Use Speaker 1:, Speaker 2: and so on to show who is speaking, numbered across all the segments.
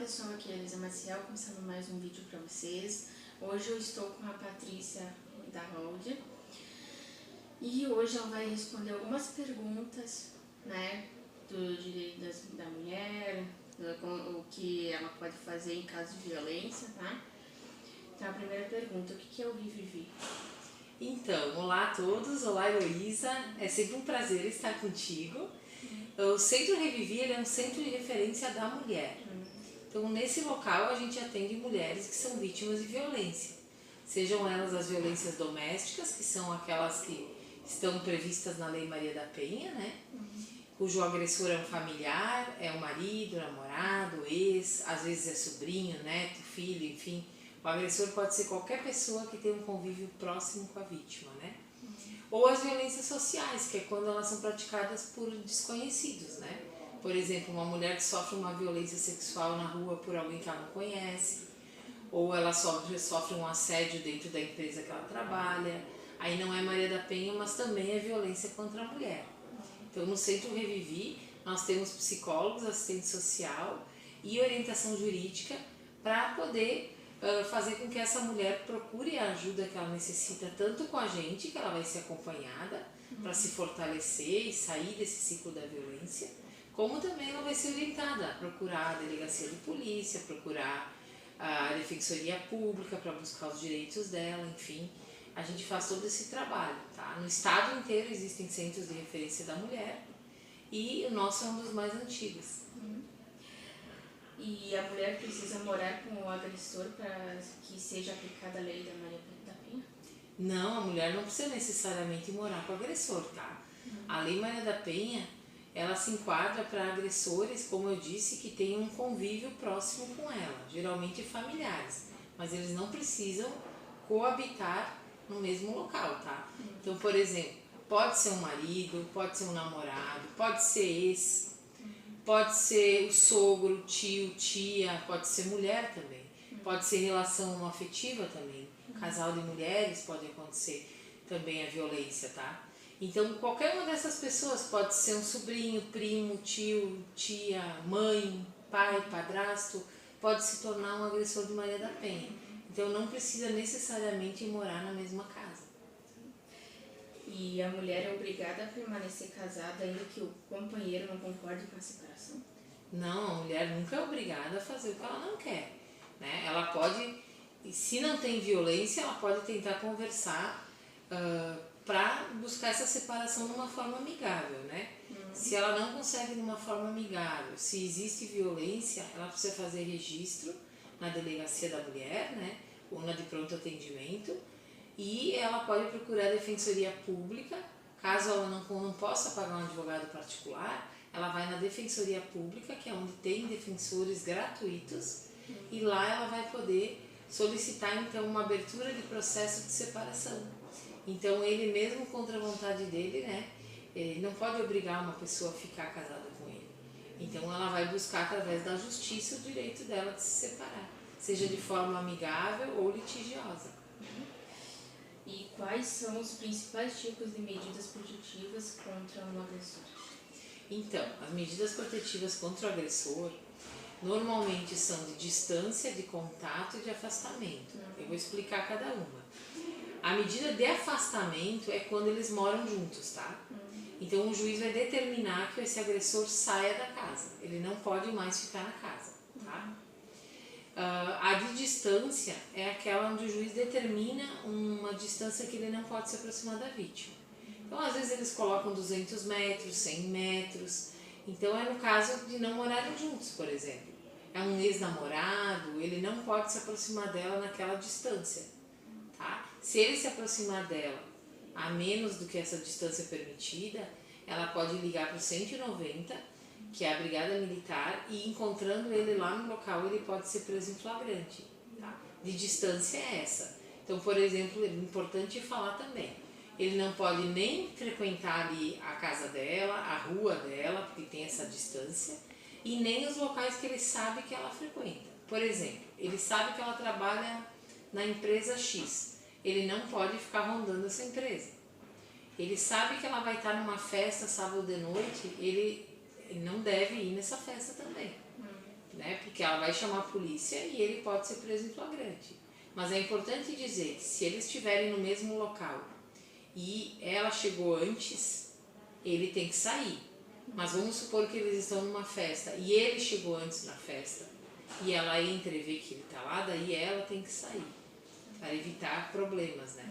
Speaker 1: pessoal, aqui é a Elisa Maciel, começando mais um vídeo para vocês. Hoje eu estou com a Patrícia da Rold e hoje ela vai responder algumas perguntas, né, do direito da mulher, o que ela pode fazer em caso de violência, tá? Então a primeira pergunta, o que é o Revivi?
Speaker 2: Então, olá a todos, olá Heloísa, é sempre um prazer estar contigo. O Centro Revivi é um centro de referência da mulher. Então, nesse local a gente atende mulheres que são vítimas de violência. Sejam elas as violências domésticas, que são aquelas que estão previstas na Lei Maria da Penha, né? Cujo agressor é um familiar, é o marido, namorado, ex, às vezes é sobrinho, neto, filho, enfim. O agressor pode ser qualquer pessoa que tem um convívio próximo com a vítima, né? Ou as violências sociais, que é quando elas são praticadas por desconhecidos, né? Por exemplo, uma mulher que sofre uma violência sexual na rua por alguém que ela não conhece, ou ela sofre um assédio dentro da empresa que ela trabalha. Aí não é Maria da Penha, mas também é violência contra a mulher. Então, no Centro Revivi, nós temos psicólogos, assistente social e orientação jurídica para poder fazer com que essa mulher procure a ajuda que ela necessita, tanto com a gente, que ela vai ser acompanhada para se fortalecer e sair desse ciclo da violência, como também ela vai ser orientada a procurar a delegacia de polícia, procurar a defensoria pública para buscar os direitos dela, enfim. A gente faz todo esse trabalho, tá? No estado inteiro existem centros de referência da mulher e o nosso é um dos mais antigos.
Speaker 1: E a mulher precisa morar com o agressor para que seja aplicada a lei da Maria da Penha?
Speaker 2: Não, a mulher não precisa necessariamente morar com o agressor, tá? A Lei Maria da Penha, ela se enquadra para agressores, como eu disse, que têm um convívio próximo com ela, geralmente familiares, mas eles não precisam coabitar no mesmo local, tá? Então, por exemplo, pode ser um marido, pode ser um namorado, pode ser ex, pode ser o sogro, tio, tia, pode ser mulher também, pode ser relação afetiva também, casal de mulheres pode acontecer também a violência, tá? Então, qualquer uma dessas pessoas pode ser um sobrinho, primo, tio, tia, mãe, pai, padrasto, pode se tornar um agressor de Maria da Penha. Então, não precisa necessariamente morar na mesma casa.
Speaker 1: E a mulher é obrigada a permanecer casada ainda que o companheiro não concorde com a separação?
Speaker 2: Não, a mulher nunca é obrigada a fazer o que ela não quer, né? Ela pode, se não tem violência, ela pode tentar conversar para buscar essa separação de uma forma amigável, né? Se ela não consegue de uma forma amigável, se existe violência, ela precisa fazer registro na delegacia da mulher, né? Ou na de pronto atendimento, e ela pode procurar a defensoria pública. Caso ela não possa pagar um advogado particular, ela vai na defensoria pública, que é onde tem defensores gratuitos, e lá ela vai poder solicitar então uma abertura de processo de separação. Então ele mesmo contra a vontade dele, né, ele não pode obrigar uma pessoa a ficar casada com ele. Então ela vai buscar através da justiça o direito dela de se separar, seja de forma amigável ou litigiosa.
Speaker 1: E quais são os principais tipos de medidas protetivas contra um agressor?
Speaker 2: Então, as medidas protetivas contra o agressor normalmente são de distância, de contato e de afastamento. Eu vou explicar cada uma. A medida de afastamento é quando eles moram juntos, tá? Então o juiz vai determinar que esse agressor saia da casa. Ele não pode mais ficar na casa, tá? A de distância é aquela onde o juiz determina uma distância que ele não pode se aproximar da vítima. Então, às vezes eles colocam 200 metros, 100 metros. Então, é no caso de não morarem juntos, por exemplo. É um ex-namorado, ele não pode se aproximar dela naquela distância, tá? Se ele se aproximar dela a menos do que essa distância permitida, ela pode ligar para o 190, que é a brigada militar, e encontrando ele lá no local, ele pode ser preso em flagrante, tá? De distância é essa. Então, por exemplo, é importante falar também, ele não pode nem frequentar ali a casa dela, a rua dela, porque tem essa distância, e nem os locais que ele sabe que ela frequenta. Por exemplo, ele sabe que ela trabalha na empresa X, ele não pode ficar rondando essa empresa. Ele sabe que ela vai estar numa festa sábado de noite, ele não deve ir nessa festa também. né? Porque ela vai chamar a polícia e ele pode ser preso em flagrante. Mas é importante dizer que se eles estiverem no mesmo local e ela chegou antes, ele tem que sair. Mas vamos supor que eles estão numa festa e ele chegou antes na festa e ela entra e vê que ele está lá, daí ela tem que sair, para evitar problemas, né?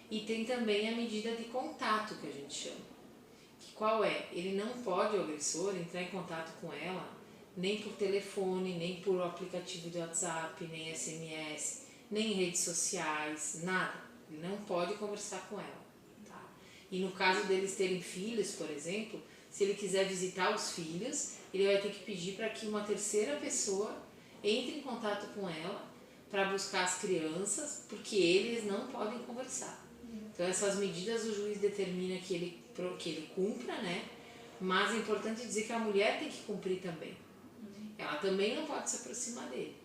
Speaker 2: E tem também a medida de contato que a gente chama. Que qual é? Ele não pode, o agressor, entrar em contato com ela nem por telefone, nem por aplicativo de WhatsApp, nem SMS, nem redes sociais, nada. Ele não pode conversar com ela. Tá? E no caso deles terem filhos, por exemplo, se ele quiser visitar os filhos, ele vai ter que pedir para que uma terceira pessoa entre em contato com ela para buscar as crianças, porque eles não podem conversar. Então essas medidas o juiz determina que ele cumpra, né? Mas é importante dizer que a mulher tem que cumprir também. Ela também não pode se aproximar dele.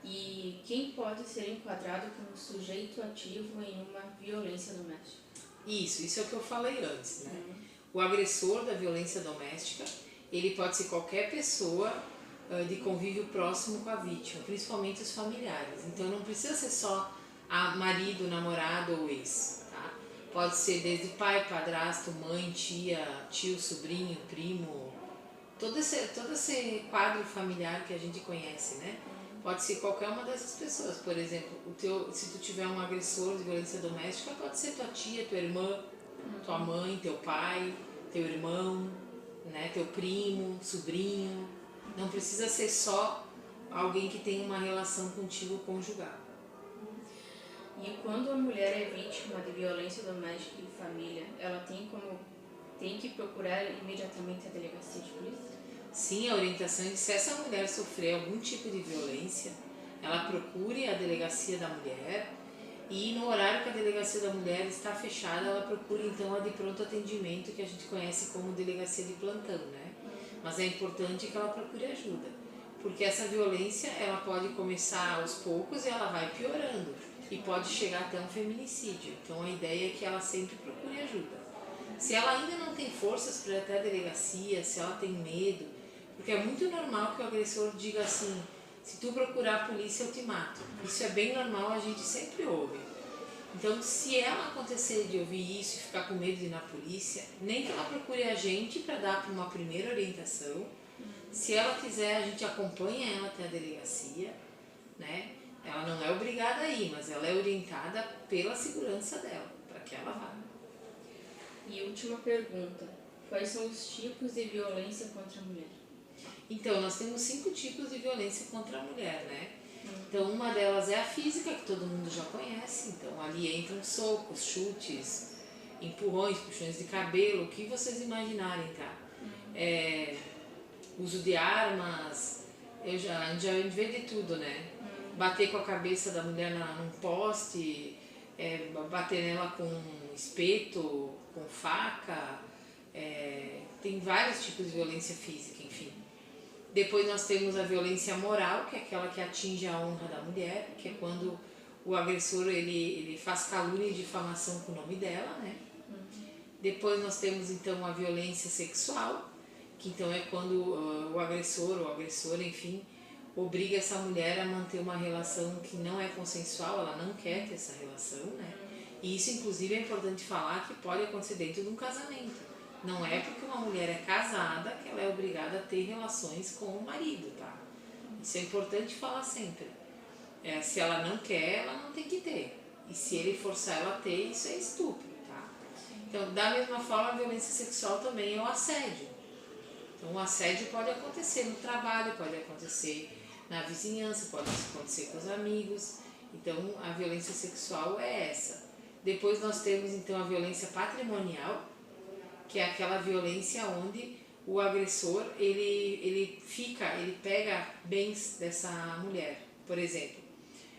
Speaker 1: E quem pode ser enquadrado como sujeito ativo em uma violência doméstica?
Speaker 2: Isso é o que eu falei antes, né? O agressor da violência doméstica, ele pode ser qualquer pessoa de convívio próximo com a vítima, principalmente os familiares. Então não precisa ser só marido, namorado ou ex, tá? Pode ser desde pai, padrasto, mãe, tia, tio, sobrinho, primo, todo esse quadro familiar que a gente conhece, né? Pode ser qualquer uma dessas pessoas. Por exemplo, se tu tiver um agressor de violência doméstica, pode ser tua tia, tua irmã, tua mãe, teu pai, teu irmão, né? Teu primo, sobrinho. Não precisa ser só alguém que tem uma relação contigo conjugal.
Speaker 1: E quando a mulher é vítima de violência doméstica em família, ela tem que procurar imediatamente a delegacia de polícia?
Speaker 2: Sim, a orientação é que se essa mulher sofrer algum tipo de violência, ela procure a delegacia da mulher e no horário que a delegacia da mulher está fechada, ela procure então a de pronto atendimento, que a gente conhece como delegacia de plantão, né? Mas é importante que ela procure ajuda, porque essa violência ela pode começar aos poucos e ela vai piorando e pode chegar até um feminicídio. Então a ideia é que ela sempre procure ajuda. Se ela ainda não tem forças para ir até a delegacia, se ela tem medo, porque é muito normal que o agressor diga assim: se tu procurar a polícia eu te mato. Isso é bem normal, a gente sempre ouve. Então se ela acontecer de ouvir isso e ficar com medo de ir na polícia, nem que ela procure a gente para dar uma primeira orientação. Se ela quiser, a gente acompanha ela até a delegacia, né? Ela não é obrigada a ir, mas ela é orientada pela segurança dela, para que ela vá.
Speaker 1: E última pergunta: quais são os tipos de violência contra a mulher?
Speaker 2: Então, nós temos 5 tipos de violência contra a mulher, né? Então, uma delas é a física, que todo mundo já conhece. Então, ali entram socos, chutes, empurrões, puxões de cabelo, o que vocês imaginarem, tá? Uso de armas, a gente vê de tudo, né? Bater com a cabeça da mulher num poste, bater nela com espeto, com faca, tem vários tipos de violência física, enfim. Depois nós temos a violência moral, que é aquela que atinge a honra da mulher, que é quando o agressor ele faz calúnia e difamação com o nome dela, né? Depois nós temos então a violência sexual, que então é quando o agressor ou a agressora, enfim, obriga essa mulher a manter uma relação que não é consensual, ela não quer ter essa relação, né? E isso, inclusive, é importante falar que pode acontecer dentro de um casamento. Não é porque uma mulher é casada que ela é obrigada a ter relações com o marido, tá? Isso é importante falar sempre. Se ela não quer, ela não tem que ter. E se ele forçar ela a ter, isso é estupro, tá? Então, da mesma forma, a violência sexual também é o assédio. Então, o assédio pode acontecer no trabalho, pode acontecer na vizinhança, pode acontecer com os amigos. Então, a violência sexual é essa. Depois nós temos, então, a violência patrimonial, que é aquela violência onde o agressor, ele pega bens dessa mulher. Por exemplo,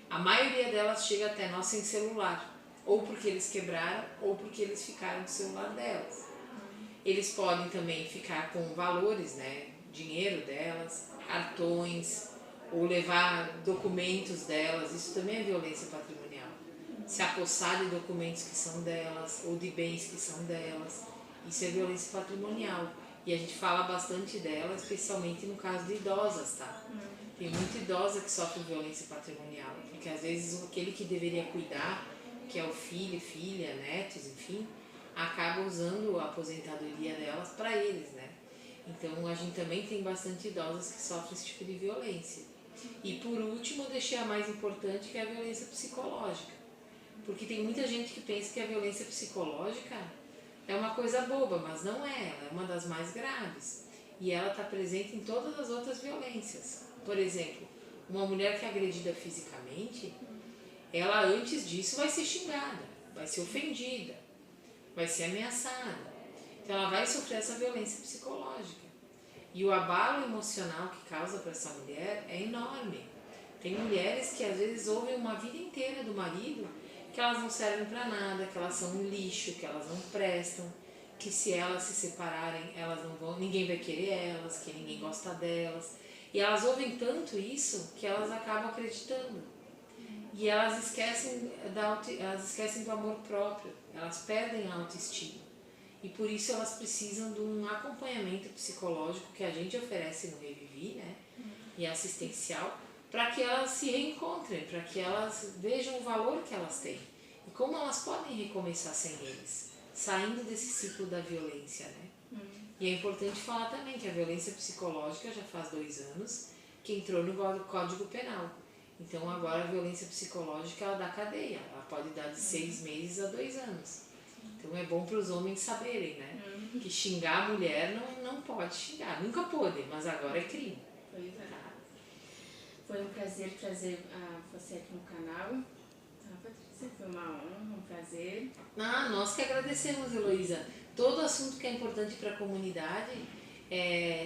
Speaker 2: a maioria delas chega até nós sem celular, ou porque eles quebraram, ou porque eles ficaram com o celular delas. Eles podem também ficar com valores, né, dinheiro delas, cartões, ou levar documentos delas, isso também é violência patrimonial. Se apossar de documentos que são delas, ou de bens que são delas, isso é violência patrimonial. E a gente fala bastante dela, especialmente no caso de idosas, tá? Tem muita idosa que sofre violência patrimonial, porque às vezes aquele que deveria cuidar, que é o filho, filha, netos, enfim, acaba usando a aposentadoria delas para eles, né? Então a gente também tem bastante idosas que sofrem esse tipo de violência. E por último, eu deixei a mais importante, que é a violência psicológica. Porque tem muita gente que pensa que a violência psicológica é uma coisa boba, mas não é, ela é uma das mais graves. E ela está presente em todas as outras violências. Por exemplo, uma mulher que é agredida fisicamente, ela antes disso vai ser xingada, vai ser ofendida, vai ser ameaçada. Então ela vai sofrer essa violência psicológica. E o abalo emocional que causa para essa mulher é enorme. Tem mulheres que às vezes ouvem uma vida inteira do marido que elas não servem para nada, que elas são um lixo, que elas não prestam, que se elas se separarem, elas não vão, ninguém vai querer elas, que ninguém gosta delas. E elas ouvem tanto isso que elas acabam acreditando. E elas esquecem do amor próprio, elas perdem a autoestima. E por isso elas precisam de um acompanhamento psicológico que a gente oferece no Revivi, né? E assistencial, para que elas se reencontrem, para que elas vejam o valor que elas têm e como elas podem recomeçar sem eles, saindo desse ciclo da violência, né? E é importante falar também que a violência psicológica já faz 2 anos que entrou no Código Penal. Então agora a violência psicológica ela dá cadeia, ela pode dar de 6 meses a 2 anos. Então é bom para os homens saberem, né? Que xingar a mulher não pode xingar, nunca pôde, mas agora é crime.
Speaker 1: Pois é. Tá? Foi um prazer trazer você aqui no canal. Tá, Patrícia? Foi uma honra, um prazer.
Speaker 2: Nós que agradecemos, Heloísa. Todo assunto que é importante para a comunidade,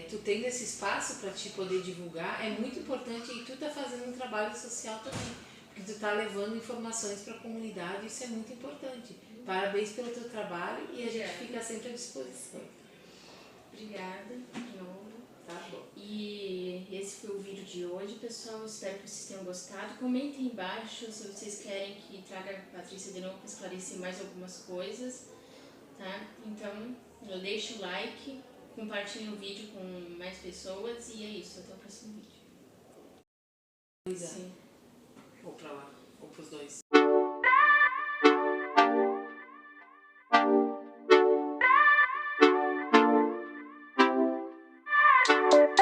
Speaker 2: tu tendo esse espaço para te poder divulgar, é muito importante e tu tá fazendo um trabalho social também, porque tu tá levando informações para a comunidade, isso é muito importante. Parabéns pelo teu trabalho e a gente fica sempre à disposição.
Speaker 1: Obrigada de novo.
Speaker 2: Tá bom.
Speaker 1: E esse foi o vídeo de hoje, pessoal. Espero que vocês tenham gostado. Comentem embaixo se vocês querem que traga a Patrícia de novo para esclarecer mais algumas coisas, tá? Então, deixa o like, compartilhe o vídeo com mais pessoas e é isso. Até o próximo vídeo.
Speaker 2: Sim. Ou para lá, ou para os dois.